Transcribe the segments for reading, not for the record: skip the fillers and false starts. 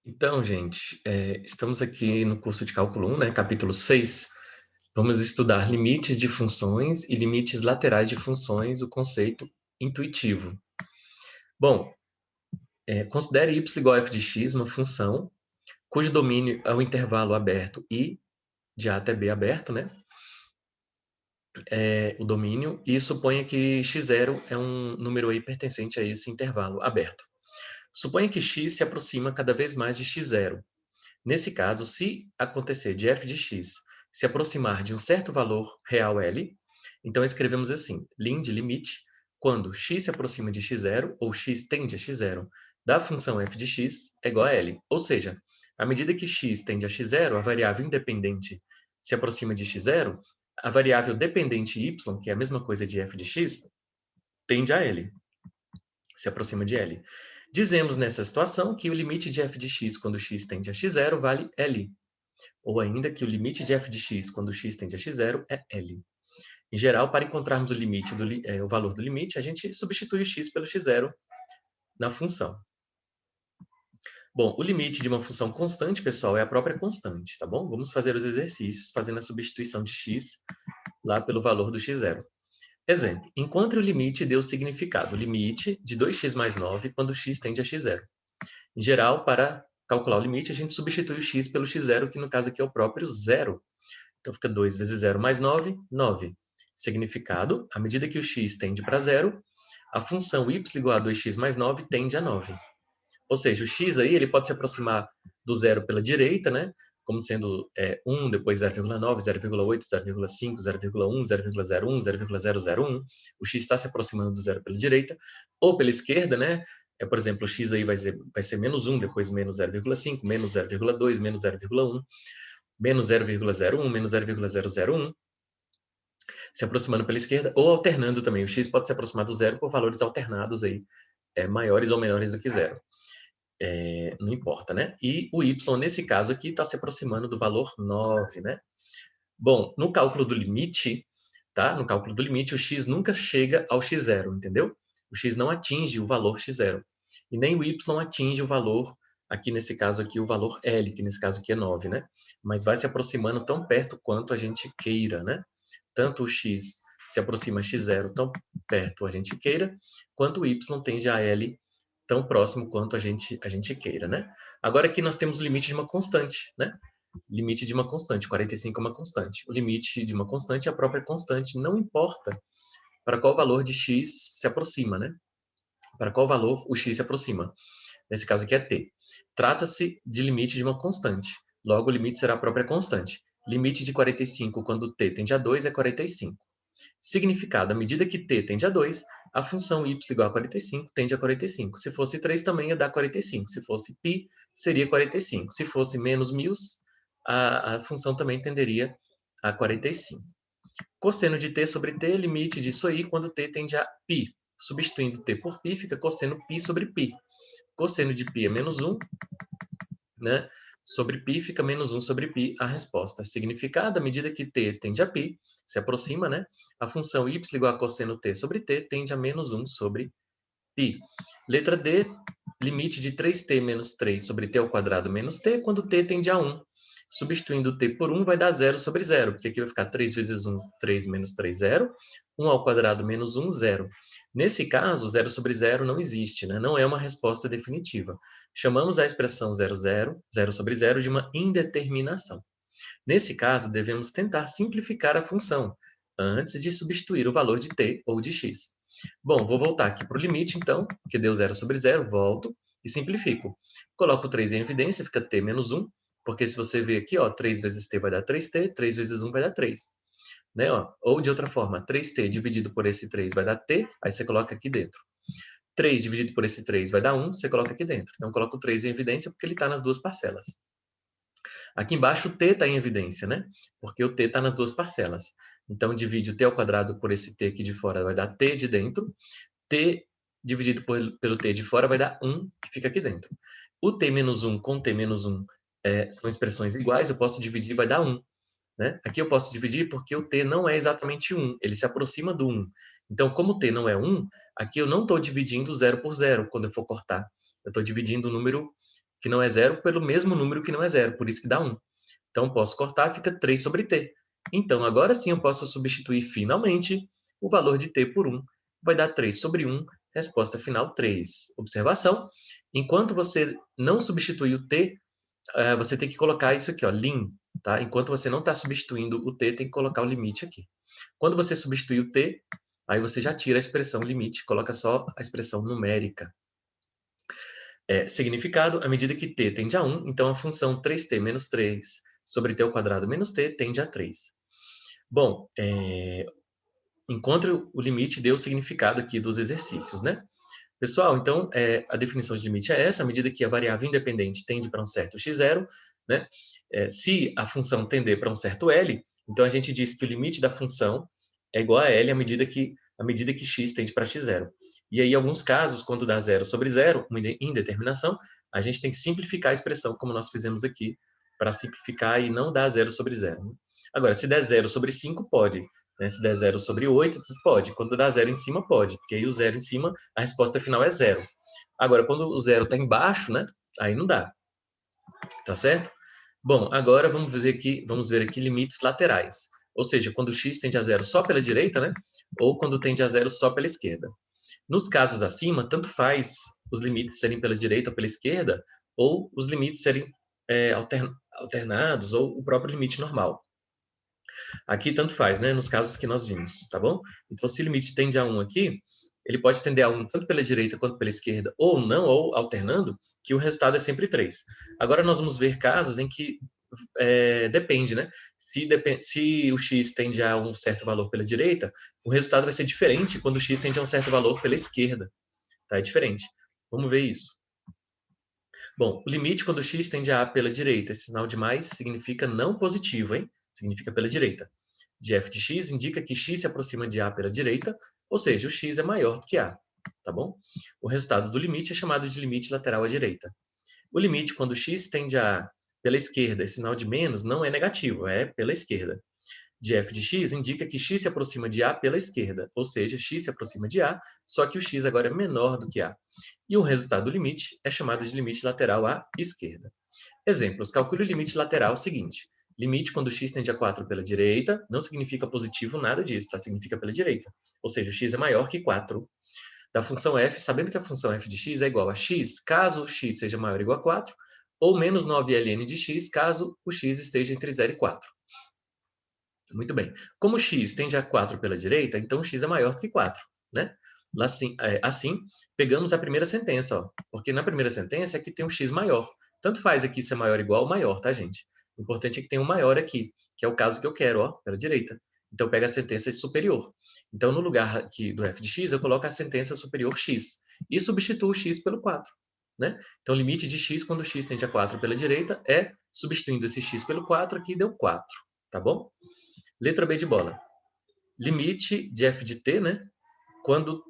Então, gente, estamos aqui no curso de Cálculo 1, né, capítulo 6. Vamos estudar limites de funções e limites laterais de funções, o conceito intuitivo. Bom, considere y igual a f de x uma função cujo domínio é o intervalo aberto i de a até b aberto, né? O domínio, e suponha que x0 é um número aí pertencente a esse intervalo aberto. Suponha que x se aproxima cada vez mais de x0. Nesse caso, se acontecer de f de x se aproximar de um certo valor real L, então escrevemos assim, lim de limite, quando x se aproxima de x0 ou x tende a x0 da função f de x é igual a L. Ou seja, à medida que x tende a x0, a variável independente se aproxima de x0, a variável dependente y, que é a mesma coisa de f de x, tende a L, se aproxima de L. Dizemos nessa situação que o limite de f de x quando x tende a x0 vale L, ou ainda que o limite de f de x quando x tende a x0 é L. Em geral, para encontrarmos o valor do limite, a gente substitui o x pelo x0 na função. Bom, o limite de uma função constante, pessoal, é a própria constante, tá bom? Vamos fazer os exercícios fazendo a substituição de x lá pelo valor do x0. Exemplo, encontre o limite e dê o significado. Limite de 2x mais 9 quando x tende a x0. Em geral, para calcular o limite, a gente substitui o x pelo x0, que no caso aqui é o próprio zero. Então, fica 2 vezes 0 mais 9, 9. Significado, à medida que o x tende para zero, a função y igual a 2x mais 9 tende a 9. Ou seja, o x aí ele pode se aproximar do zero pela direita, né? Como sendo 1, depois 0,9, 0,8, 0,5, 0,1, 0,01, 0,001. O x está se aproximando do zero pela direita. Ou pela esquerda, né? Por exemplo, o x aí vai ser menos 1, depois menos 0,5, menos 0,2, menos 0,1, menos 0,01, menos 0,001, se aproximando pela esquerda, ou alternando também. O x pode se aproximar do zero por valores alternados aí, maiores ou menores do que zero. Não importa, né? E o y, nesse caso aqui, está se aproximando do valor 9, né? Bom, no cálculo do limite, tá? No cálculo do limite, o x nunca chega ao x0, entendeu? O x não atinge o valor x0. E nem o y atinge o valor, aqui nesse caso aqui, o valor L, que nesse caso aqui é 9, né? Mas vai se aproximando tão perto quanto a gente queira, né? Tanto o x se aproxima a x0 tão perto a gente queira, quanto o y tende a L tão próximo quanto a gente queira, né? Agora aqui nós temos o limite de uma constante, né? Limite de uma constante, 45 é uma constante. O limite de uma constante é a própria constante, não importa para qual valor de x se aproxima, né? Para qual valor o x se aproxima. Nesse caso aqui é t. Trata-se de limite de uma constante. Logo, o limite será a própria constante. Limite de 45 quando t tende a 2 é 45. Significado, à medida que t tende a 2, a função y igual a 45 tende a 45. Se fosse 3 também ia dar 45. Se fosse π, seria 45. Se fosse menos 1000, a função também tenderia a 45. Cosseno de t sobre t, limite disso aí quando t tende a π. Substituindo t por π, fica cosseno π sobre π. Cosseno de π é menos 1, né? Sobre π fica menos 1 sobre π a resposta. Significado, à medida que t tende a π, se aproxima, né? A função y igual a cosseno t sobre t tende a menos 1 sobre π. Letra D, limite de 3t menos 3 sobre t ao quadrado menos t, quando t tende a 1. Substituindo t por 1 vai dar 0 sobre 0, porque aqui vai ficar 3 vezes 1, 3 menos 3, 0. 1 ao quadrado menos 1, 0. Nesse caso, 0 sobre 0 não existe, né? Não é uma resposta definitiva. Chamamos a expressão 0, 0, 0 sobre 0 de uma indeterminação. Nesse caso, devemos tentar simplificar a função, antes de substituir o valor de t ou de x. Bom, vou voltar aqui para o limite, então, que deu 0 sobre 0, volto e simplifico. Coloco 3 em evidência, fica t menos 1, porque se você ver aqui, ó, 3 vezes t vai dar 3t, 3 vezes 1 vai dar 3. Né, ó? Ou de outra forma, 3t dividido por esse 3 vai dar t, aí você coloca aqui dentro. 3 dividido por esse 3 vai dar 1, você coloca aqui dentro. Então, coloco 3 em evidência porque ele está nas duas parcelas. Aqui embaixo o t está em evidência, né? Porque o t está nas duas parcelas. Então, divide o t ao quadrado por esse t aqui de fora, vai dar t de dentro. T dividido pelo t de fora vai dar 1, que fica aqui dentro. O t menos 1 com t menos 1 são expressões iguais, eu posso dividir, vai dar 1. Né? Aqui eu posso dividir porque o t não é exatamente 1, ele se aproxima do 1. Então, como o t não é 1, aqui eu não estou dividindo 0 por 0 quando eu for cortar. Eu estou dividindo o número que não é zero, pelo mesmo número que não é zero, por isso que dá 1. Então, posso cortar, fica 3 sobre t. Então, agora sim eu posso substituir finalmente o valor de t por 1. Vai dar 3 sobre 1, resposta final 3. Observação, enquanto você não substitui o t, você tem que colocar isso aqui, ó, lim, tá? Enquanto você não está substituindo o t, tem que colocar o limite aqui. Quando você substitui o t, aí você já tira a expressão limite, coloca só a expressão numérica. Significado, à medida que t tende a 1, então a função 3t menos 3 sobre t ao quadrado menos t tende a 3. Bom, encontre o limite, dê o significado aqui dos exercícios, né? Pessoal, então, a definição de limite é essa, à medida que a variável independente tende para um certo x0, né? Se a função tender para um certo L, então a gente diz que o limite da função é igual a L à medida que x tende para x0. E aí, em alguns casos, quando dá 0 sobre 0, uma indeterminação, a gente tem que simplificar a expressão, como nós fizemos aqui, para simplificar e não dar 0 sobre 0. Né? Agora, se der 0 sobre 5, pode. Né? Se der 0 sobre 8, pode. Quando dá 0 em cima, pode. Porque aí o 0 em cima, a resposta final é 0. Agora, quando o 0 está embaixo, né? Aí não dá. Tá certo? Bom, agora vamos ver aqui limites laterais. Ou seja, quando o x tende a 0 só pela direita, né? Ou quando tende a 0 só pela esquerda. Nos casos acima, tanto faz os limites serem pela direita ou pela esquerda, ou os limites serem alternados, ou o próprio limite normal. Aqui tanto faz, né? Nos casos que nós vimos, tá bom? Então, se o limite tende a 1 aqui, ele pode tender a 1 tanto pela direita quanto pela esquerda, ou não, ou alternando, que o resultado é sempre 3. Agora, nós vamos ver casos em que depende, né? Se o x tende a um certo valor pela direita, o resultado vai ser diferente quando o x tende a um certo valor pela esquerda. Tá? É diferente. Vamos ver isso. Bom, o limite quando o x tende a pela direita, esse sinal de mais significa não positivo, hein? Significa pela direita. De f de x indica que x se aproxima de a pela direita, ou seja, o x é maior do que a, tá bom? O resultado do limite é chamado de limite lateral à direita. O limite quando x tende a pela esquerda, esse sinal de menos não é negativo, é pela esquerda. De f de x indica que x se aproxima de a pela esquerda, ou seja, x se aproxima de a, só que o x agora é menor do que a. E o resultado do limite é chamado de limite lateral à esquerda. Exemplos. Calcule o limite lateral seguinte. Limite quando x tende a 4 pela direita, não significa positivo nada disso, tá? Significa pela direita. Ou seja, o x é maior que 4. Da função f, sabendo que a função f de x é igual a x, caso x seja maior ou igual a 4, ou menos 9ln de x, caso o x esteja entre 0 e 4. Muito bem. Como x tende a 4 pela direita, então x é maior do que 4, né? Assim, pegamos a primeira sentença, ó, porque na primeira sentença é que tem um x maior. Tanto faz aqui se é maior ou igual ou maior, tá, gente? O importante é que tem um maior aqui, que é o caso que eu quero, ó, pela direita. Então, pega a sentença superior. Então, no lugar aqui do f de x, eu coloco a sentença superior x e substituo o x pelo 4. Né? Então, o limite de x quando x tende a 4 pela direita é, substituindo esse x pelo 4, aqui deu 4, tá bom? Letra B de bola. Limite de f de t, né? Quando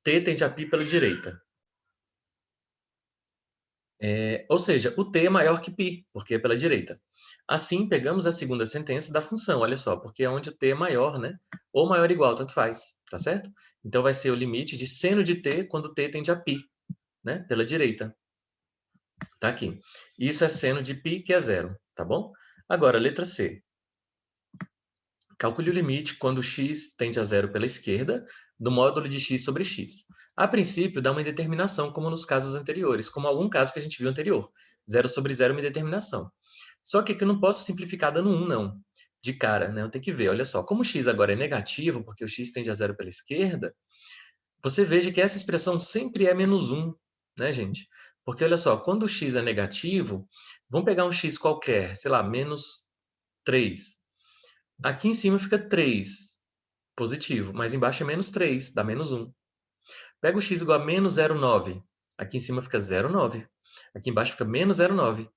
t tende a π pela direita. Ou seja, o t é maior que π, porque é pela direita. Assim, pegamos a segunda sentença da função, olha só, porque é onde o t é maior, né? Ou maior ou igual, tanto faz, tá certo? Então, vai ser o limite de seno de t quando t tende a π, né? Pela direita. Tá aqui. Isso é seno de π, que é 0, tá bom? Agora, letra C. Calcule o limite quando x tende a 0 pela esquerda, do módulo de x sobre x. A princípio, dá uma indeterminação, como nos casos anteriores, como algum caso que a gente viu anterior. 0 sobre 0 é uma indeterminação. Só que aqui eu não posso simplificar dando 1, não. De cara, né? Eu tenho que ver, olha só. Como o x agora é negativo, porque o x tende a 0 pela esquerda, você veja que essa expressão sempre é menos 1, né, gente? Porque, olha só, quando o x é negativo, vamos pegar um x qualquer, sei lá, menos 3. Aqui em cima fica 3, positivo, mas embaixo é menos 3, dá menos 1. Pega o x igual a menos 0,9. Aqui em cima fica 0,9. Aqui embaixo fica menos 0,9.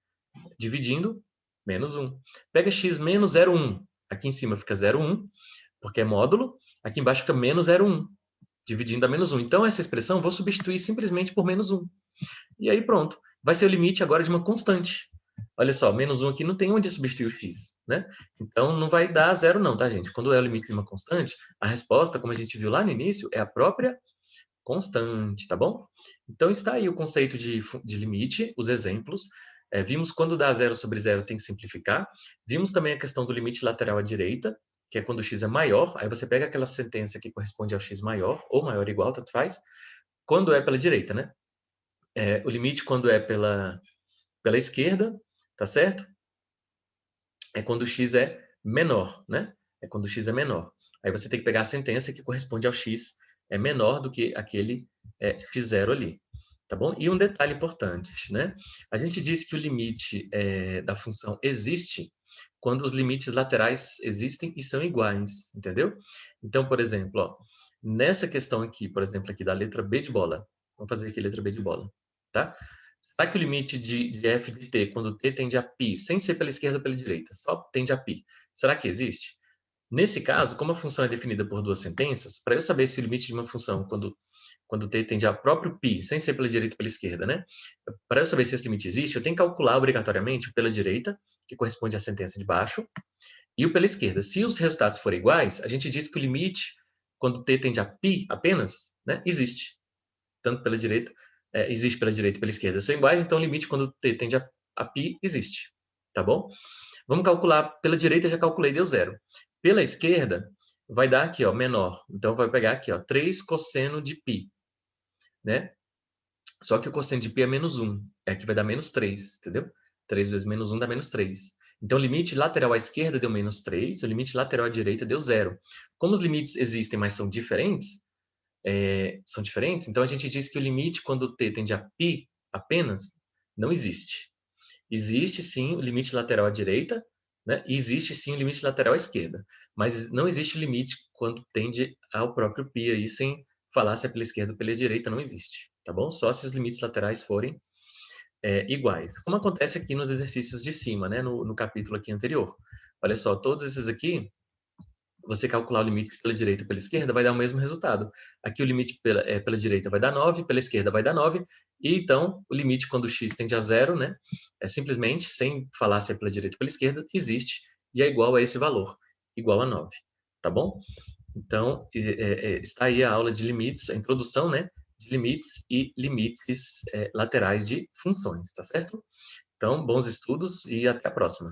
Dividindo, menos 1. Pega x menos 0,1. Aqui em cima fica 0,1, porque é módulo. Aqui embaixo fica menos 0,1. Dividindo a menos 1. Então, essa expressão eu vou substituir simplesmente por menos 1. E aí, pronto. Vai ser o limite agora de uma constante. Olha só, menos 1 aqui não tem onde substituir o x, né? Então, não vai dar 0 não, tá, gente? Quando é o limite de uma constante, a resposta, como a gente viu lá no início, é a própria constante, tá bom? Então está aí o conceito de limite, os exemplos. Vimos quando dá zero sobre zero tem que simplificar. Vimos também a questão do limite lateral à direita, que é quando o x é maior, aí você pega aquela sentença que corresponde ao x maior, ou maior ou igual, tanto faz, quando é pela direita, né? O limite quando é pela esquerda, tá certo? É quando o x é menor, né? É quando o x é menor. Aí você tem que pegar a sentença que corresponde ao x menor do que aquele x0 ali, tá bom? E um detalhe importante, né? A gente diz que o limite da função existe quando os limites laterais existem e são iguais, entendeu? Então, por exemplo, ó, nessa questão aqui, por exemplo, aqui da letra B de bola, vamos fazer aqui a letra B de bola, tá? Será que o limite de f de t, quando t tende a π, sem ser pela esquerda ou pela direita, só tende a π, será que existe? Nesse caso, como a função é definida por duas sentenças, para eu saber se o limite de uma função, quando t tende a próprio π, sem ser pela direita ou pela esquerda, né? Para eu saber se esse limite existe, eu tenho que calcular obrigatoriamente o pela direita, que corresponde à sentença de baixo, e o pela esquerda. Se os resultados forem iguais, a gente diz que o limite, quando t tende a π apenas, né, existe. Tanto pela direita, existe pela direita e pela esquerda. São iguais, então o limite quando t tende a π existe. Tá bom? Vamos calcular pela direita, já calculei, deu zero. Pela esquerda, vai dar aqui, ó, menor. Então, vai pegar aqui, ó, 3 cosseno de π, né? Só que o cosseno de π é menos 1. Aqui vai dar menos 3, entendeu? 3 vezes menos 1 dá menos 3. Então, o limite lateral à esquerda deu menos 3, o limite lateral à direita deu zero. Como os limites existem, mas são diferentes, então a gente diz que o limite quando t tende a π apenas não existe. Existe sim o limite lateral à direita, né? E existe sim o limite lateral à esquerda, mas não existe o limite quando tende ao próprio π aí, sem falar se é pela esquerda ou pela direita, não existe, tá bom? Só se os limites laterais forem iguais. Como acontece aqui nos exercícios de cima, né? No capítulo aqui anterior. Olha só, todos esses aqui você calcular o limite pela direita e pela esquerda, vai dar o mesmo resultado. Aqui o limite pela direita vai dar 9, pela esquerda vai dar 9, e então o limite quando o x tende a zero, né, é simplesmente, sem falar se é pela direita ou pela esquerda, existe, e é igual a esse valor, igual a 9. Tá bom? Então, tá aí a aula de limites, a introdução, né, de limites e limites laterais de funções, tá certo? Então, bons estudos e até a próxima.